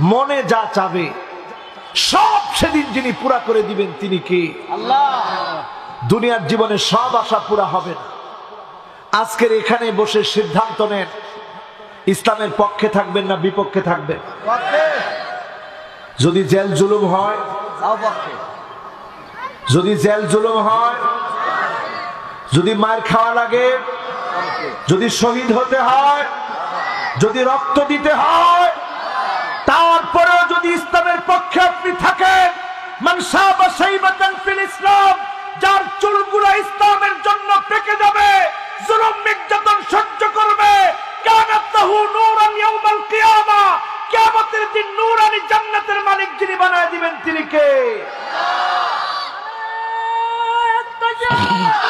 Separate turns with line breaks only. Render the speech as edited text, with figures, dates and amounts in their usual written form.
মনে যা চাবে সব সেদিন যিনি পুরা করে দিবেন তিনি কে? আল্লাহ। দুনিয়ার জীবনে সব আশা পুরা হবে না। আজকের এখানে বসে সিদ্ধান্ত নেন, ইসলামের পক্ষে থাকবেন না বিপক্ষে থাকবেন। যদি জেল জুলুম হয়, যদি জেল জুলুম হয়, যদি মার খাওয়া লাগে, যদি শহীদ হতে হয়, যদি রক্ত দিতে হয়, তারপরেও যদি ইসলামের পক্ষে আপনি থাকেন, মান শাবা শাইবাতান ফিল ইসলাম, যার চুলগুলো ইসলামের জন্য পেকে যাবে, জুলুম নির্যাতন সহ্য করবে, কানাত লাহু নূরান ইয়াউমাল কিয়ামা, কিয়ামতের দিন নূরানি জান্নাতের মালিক যিনি বানায় দিবেন তিনি কে? আল্লাহ।